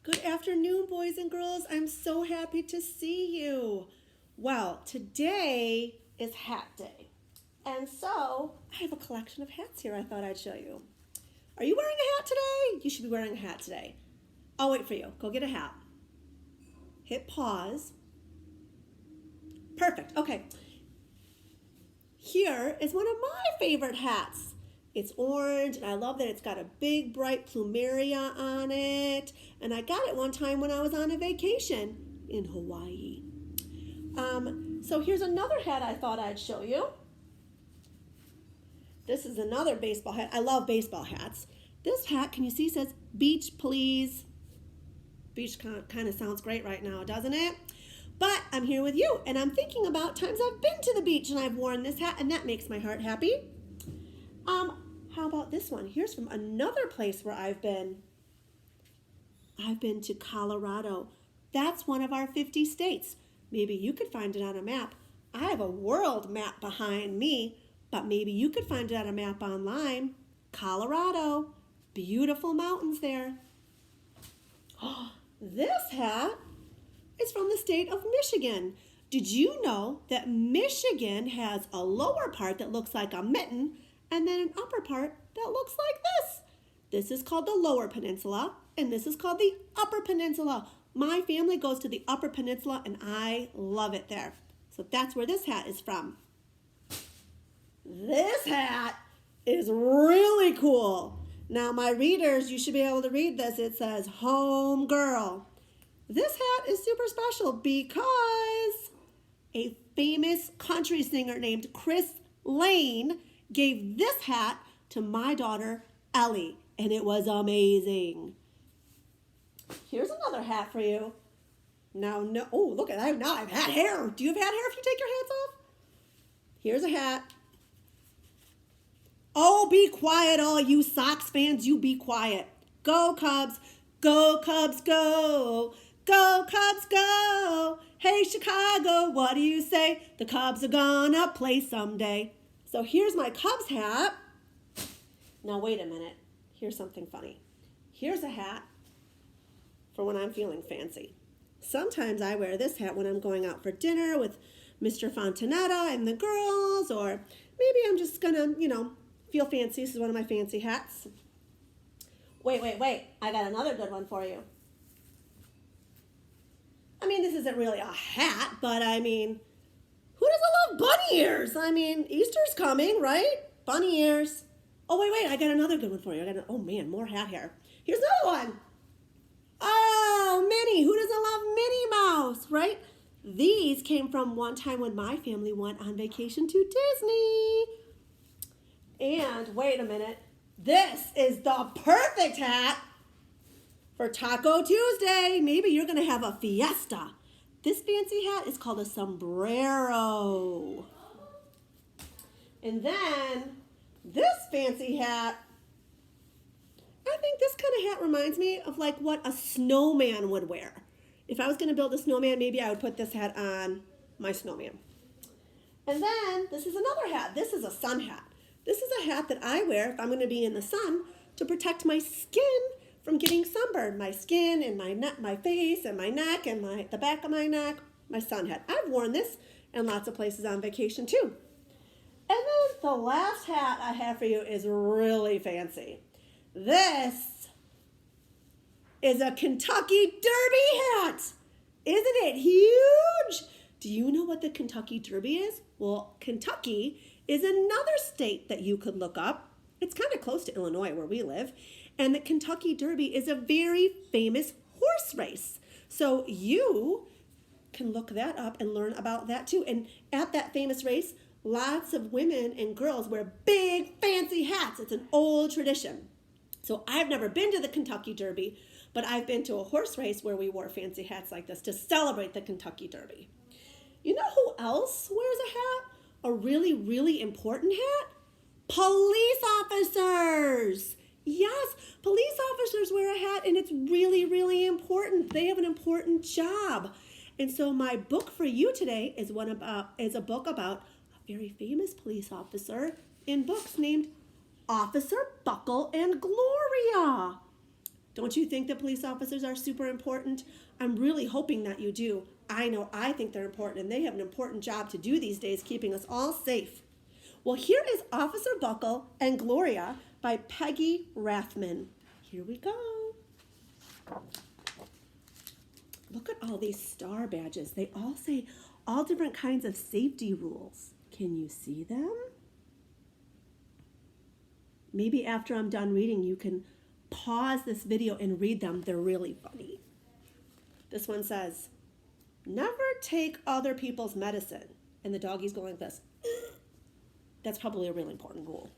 Good afternoon, boys and girls. I'm so happy to see you. Well, today is hat day. And so I have a collection of hats here I thought I'd show you. Are you wearing a hat today? You should be wearing a hat today. I'll wait for you. Go get a hat. Hit pause. Perfect. Okay. Here is one of my favorite hats. It's orange, and I love that it's got a big, bright plumeria on it. And I got it one time when I was on a vacation in Hawaii. So here's another hat I thought I'd show you. This is another baseball hat. I love baseball hats. This hat, can you see, says, "Beach, please." Beach kind of sounds great right now, doesn't it? But I'm here with you, and I'm thinking about times I've been to the beach and I've worn this hat, and that makes my heart happy. How about this one? Here's from another place where I've been. I've been to Colorado. That's one of our 50 states. Maybe you could find it on a map. I have a world map behind me, but maybe you could find it on a map online. Colorado, beautiful mountains there. Oh, this hat is from the state of Michigan. Did you know that Michigan has a lower part that looks like a mitten and then an upper part that looks like this? This is called the Lower Peninsula, and this is called the Upper Peninsula. My family goes to the Upper Peninsula, and I love it there. So that's where this hat is from. This hat is really cool. Now, my readers, you should be able to read this. It says, "Home Girl." This hat is super special because a famous country singer named Chris Lane gave this hat to my daughter, Ellie, and it was amazing. Here's another hat for you. Oh, look at that. Now I've had hair. Do you have hat hair if you take your hats off? Here's a hat. Oh, be quiet, all you Sox fans. You be quiet. Go, Cubs. Go, Cubs, go. Go, Cubs, go. Hey, Chicago, what do you say? The Cubs are gonna play someday. So here's my Cubs hat. Now, wait a minute. Here's something funny. Here's a hat for when I'm feeling fancy. Sometimes I wear this hat when I'm going out for dinner with Mr. Fontanetta and the girls, or maybe I'm just gonna, feel fancy. This is one of my fancy hats. Wait. I got another good one for you. This isn't really a hat, but who doesn't love bunny ears? Easter's coming, right? Bunny ears. Oh, wait, I got another good one for you. Oh man, more hat hair. Here's another one. Oh, Minnie. Who doesn't love Minnie Mouse, right? These came from one time when my family went on vacation to Disney. And wait a minute. This is the perfect hat for Taco Tuesday. Maybe you're going to have a fiesta. This fancy hat is called a sombrero. And then this fancy hat, I think this kind of hat reminds me of like what a snowman would wear. If I was going to build a snowman, maybe I would put this hat on my snowman. And then this is another hat. This is a sun hat. This is a hat that I wear if I'm going to be in the sun to protect my skin from getting sunburned. My skin and my face and my neck and the back of my neck, my sun hat. I've worn this in lots of places on vacation too. And then the last hat I have for you is really fancy. This is a Kentucky Derby hat. Isn't it huge? Do you know what the Kentucky Derby is? Well, Kentucky is another state that you could look up. It's kind of close to Illinois where we live. And the Kentucky Derby is a very famous horse race. So you can look that up and learn about that too. And at that famous race, lots of women and girls wear big fancy hats. It's an old tradition. So I've never been to the Kentucky Derby, but I've been to a horse race where we wore fancy hats like this to celebrate the Kentucky Derby. You know who else wears a hat? A really, really important hat? Police officers. Yes, police officers wear a hat, and it's really, really important. They have an important job. And so my book for you today is a book about a very famous police officer in books named Officer Buckle and Gloria. Don't you think that police officers are super important? I'm really hoping that you do. I know I think they're important, and they have an important job to do these days, keeping us all safe. Well, here is Officer Buckle and Gloria by Peggy Rathman. Here we go. Look at all these star badges. They all say all different kinds of safety rules. Can you see them? Maybe after I'm done reading, you can pause this video and read them. They're really funny. This one says, never take other people's medicine. And the doggy's going like this. That's probably a really important rule.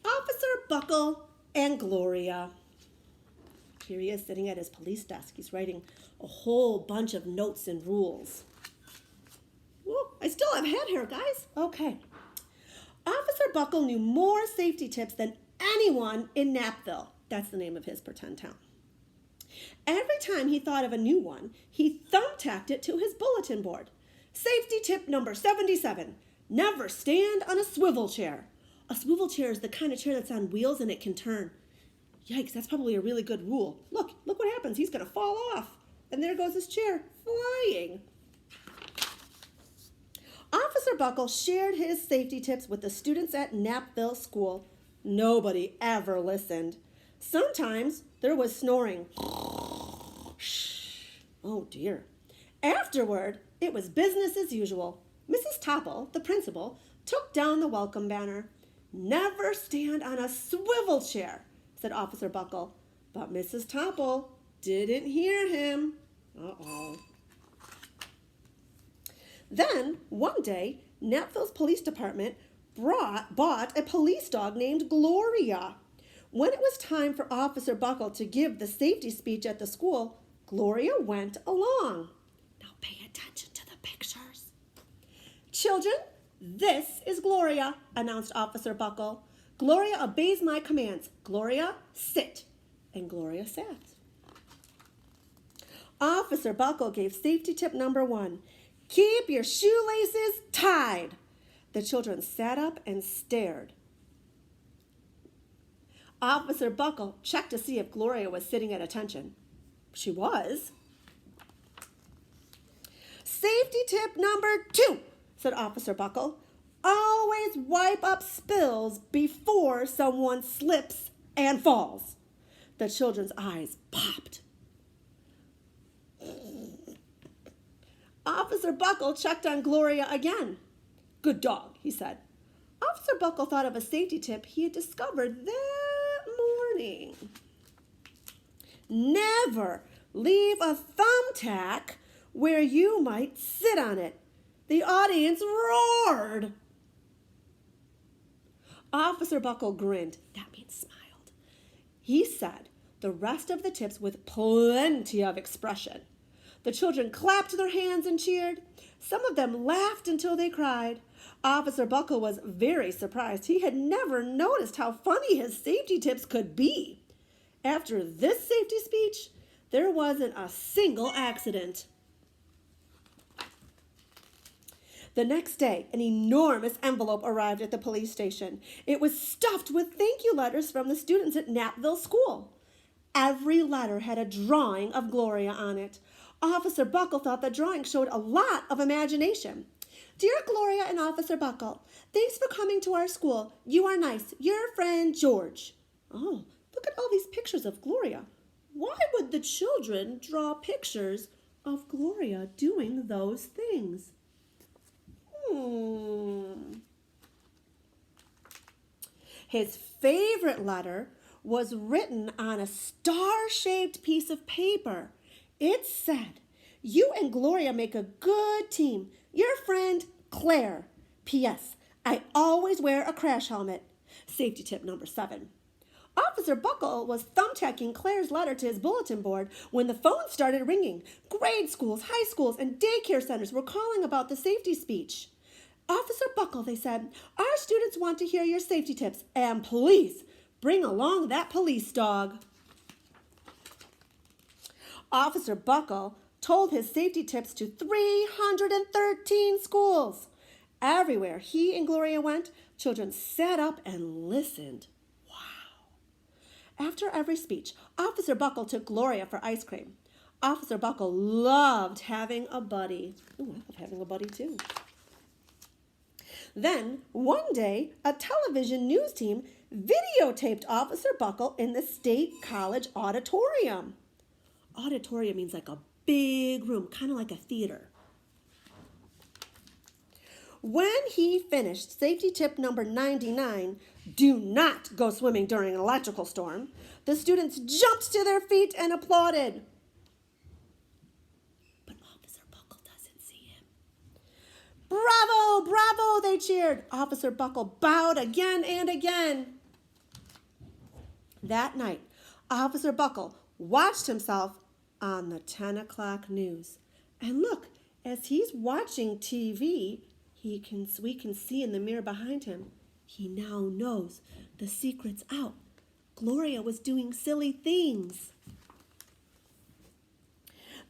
Officer Buckle and Gloria. Here he is sitting at his police desk. He's writing a whole bunch of notes and rules. Whoa, I still have head hair, guys. Okay. Officer Buckle knew more safety tips than anyone in Knappville. That's the name of his pretend town. Every time he thought of a new one, he thumbtacked it to his bulletin board. Safety tip number 77, never stand on a swivel chair. A swivel chair is the kind of chair that's on wheels and it can turn. Yikes, that's probably a really good rule. Look what happens. He's going to fall off. And there goes his chair, flying. Officer Buckle shared his safety tips with the students at Knappville School. Nobody ever listened. Sometimes there was snoring. Oh dear. Afterward, it was business as usual. Mrs. Topple, the principal, took down the welcome banner. Never stand on a swivel chair, said Officer Buckle. But Mrs. Topple didn't hear him. Uh-oh. Then, one day, Knappville's police department bought a police dog named Gloria. When it was time for Officer Buckle to give the safety speech at the school, Gloria went along. Now pay attention to the pictures. Children, this is Gloria, announced Officer Buckle. Gloria obeys my commands. Gloria, sit. And Gloria sat. Officer Buckle gave safety tip number 1. Keep your shoelaces tied. The children sat up and stared. Officer Buckle checked to see if Gloria was sitting at attention. She was. Safety tip number 2, said Officer Buckle. Always wipe up spills before someone slips and falls. The children's eyes popped. Officer Buckle checked on Gloria again. Good dog, he said. Officer Buckle thought of a safety tip he had discovered that morning. Never leave a thumbtack where you might sit on it. The audience roared. Officer Buckle grinned. That means smiled. He said the rest of the tips with plenty of expression. The children clapped their hands and cheered. Some of them laughed until they cried. Officer Buckle was very surprised. He had never noticed how funny his safety tips could be. After this safety speech, there wasn't a single accident. The next day, an enormous envelope arrived at the police station. It was stuffed with thank you letters from the students at Knappville School. Every letter had a drawing of Gloria on it. Officer Buckle thought the drawing showed a lot of imagination. Dear Gloria and Officer Buckle, thanks for coming to our school. You are nice. Your friend, George. Oh, look at all these pictures of Gloria. Why would the children draw pictures of Gloria doing those things? His favorite letter was written on a star-shaped piece of paper. It said, you and Gloria make a good team. Your friend, Claire. P.S. I always wear a crash helmet. Safety tip number 7. Officer Buckle was thumbtacking Claire's letter to his bulletin board when the phone started ringing. Grade schools, high schools, and daycare centers were calling about the safety speech. Officer Buckle, they said, our students want to hear your safety tips, and please bring along that police dog. Officer Buckle told his safety tips to 313 schools. Everywhere he and Gloria went, children sat up and listened. Wow. After every speech, Officer Buckle took Gloria for ice cream. Officer Buckle loved having a buddy. Ooh, I love having a buddy too. Then, one day, a television news team videotaped Officer Buckle in the State College auditorium. Auditorium means like a big room, kind of like a theater. When he finished safety tip number 99, do not go swimming during an electrical storm, the students jumped to their feet and applauded. But Officer Buckle doesn't see him. Bravo, bravo, they cheered. Officer Buckle bowed again and again. That night, Officer Buckle watched himself on the 10 o'clock news. And look, as he's watching TV, we can see in the mirror behind him, he now knows the secret's out. Gloria was doing silly things.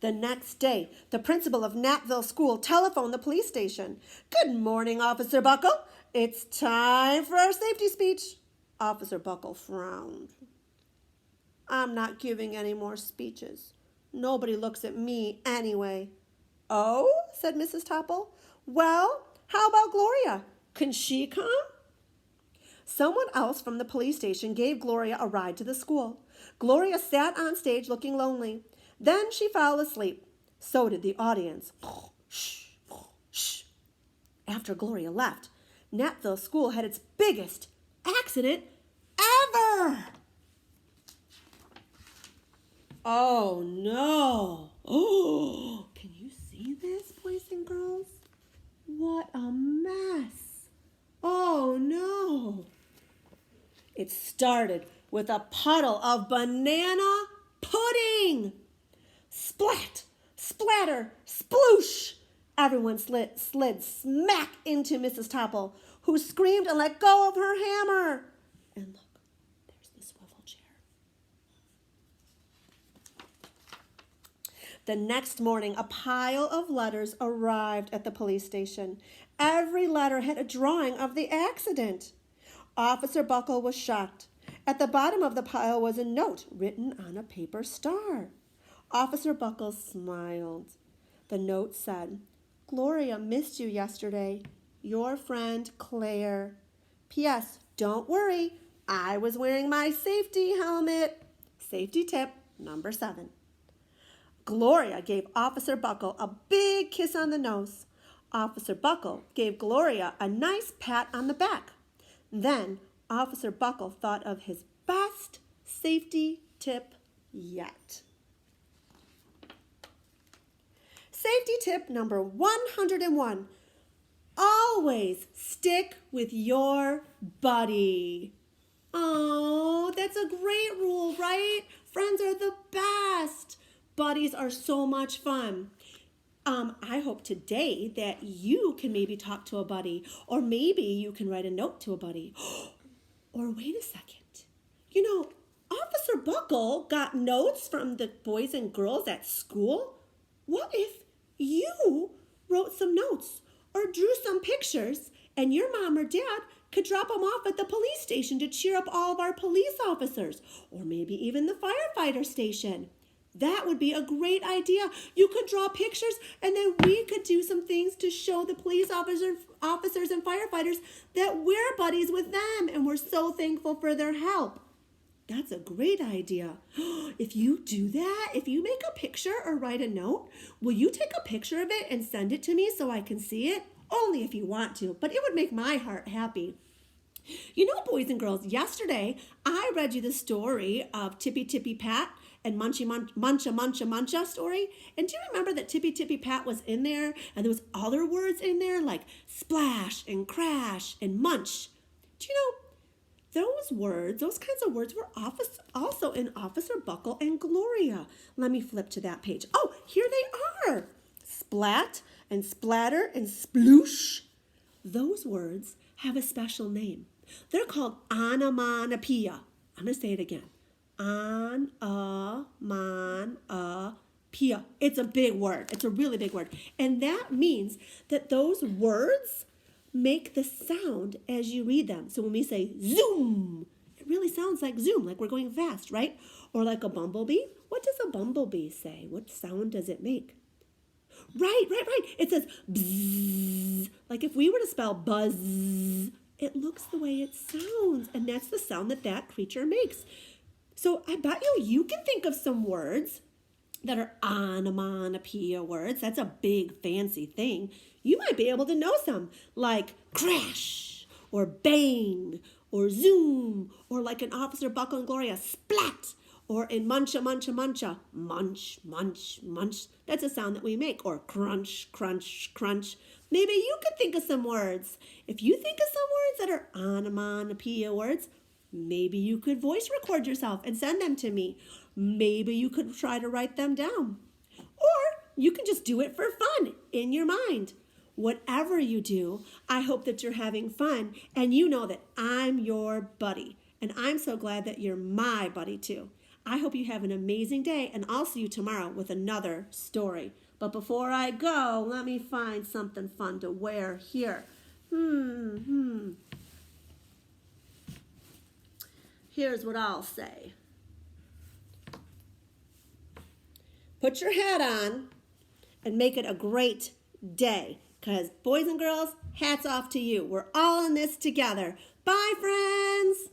The next day, the principal of Natville School telephoned the police station. Good morning, Officer Buckle. It's time for our safety speech. Officer Buckle frowned. I'm not giving any more speeches. Nobody looks at me anyway. Oh, said Mrs. Topple. Well, how about Gloria? Can she come? Someone else from the police station gave Gloria a ride to the school. Gloria sat on stage looking lonely. Then she fell asleep. So did the audience. After Gloria left, Natville School had its biggest accident ever. Oh, no. Oh, can you see this, boys and girls? What a mess. Oh, no. It started with a puddle of banana pudding. Splat, splatter, sploosh. Everyone slid smack into Mrs. Topple, who screamed and let go of her hammer. And look, there's the swivel chair. The next morning, a pile of letters arrived at the police station. Every letter had a drawing of the accident. Officer Buckle was shocked. At the bottom of the pile was a note written on a paper star. Officer Buckle smiled. The note said, Gloria missed you yesterday. Your friend, Claire. P.S. Don't worry. I was wearing my safety helmet. Safety tip number 7. Gloria gave Officer Buckle a big kiss on the nose. Officer Buckle gave Gloria a nice pat on the back. Then Officer Buckle thought of his best safety tip yet. Safety tip number 101. Always stick with your buddy. Oh, that's a great rule, right? Friends are the best. Buddies are so much fun. I hope today that you can maybe talk to a buddy, or maybe you can write a note to a buddy. Or wait a second. You know, Officer Buckle got notes from the boys and girls at school. What if you wrote some notes or drew some pictures and your mom or dad could drop them off at the police station to cheer up all of our police officers, or maybe even the firefighter station? That would be a great idea. You could draw pictures and then we could do some things to show the police officers and firefighters that we're buddies with them and we're so thankful for their help. That's a great idea. If you do that, if you make a picture or write a note, will you take a picture of it and send it to me so I can see it? Only if you want to, but it would make my heart happy. You know, boys and girls, yesterday I read you the story of Tippy Tippy Pat and Muncha story. And do you remember that Tippy Tippy Pat was in there and there was other words in there like splash and crash and munch? Do you know, those kinds of words were also in Officer Buckle and Gloria. Let me flip to that page. Oh, here they are. Splat and splatter and sploosh. Those words have a special name. They're called onomatopoeia. I'm going to say it again. Onomatopoeia. It's a big word. It's a really big word. And that means that those words make the sound as you read them. So when we say zoom, it really sounds like zoom, like we're going fast, right? Or like a bumblebee. What does a bumblebee say? What sound does it make? Right. It says bzzz. Like if we were to spell buzz, it looks the way it sounds. And that's the sound that that creature makes. So I bet you can think of some words that are onomatopoeia words. That's a big fancy thing. You might be able to know some like crash or bang or zoom or like in Officer Buckle and Gloria, splat. Or in muncha, muncha, muncha, munch, munch, munch. That's a sound that we make. Or crunch, crunch, crunch. Maybe you could think of some words. If you think of some words that are onomatopoeia words, maybe you could voice record yourself and send them to me. Maybe you could try to write them down. Or you can just do it for fun in your mind. Whatever you do, I hope that you're having fun and you know that I'm your buddy. And I'm so glad that you're my buddy too. I hope you have an amazing day, and I'll see you tomorrow with another story. But before I go, let me find something fun to wear here. Here's what I'll say. Put your hat on and make it a great day. Because boys and girls, hats off to you. We're all in this together. Bye, friends.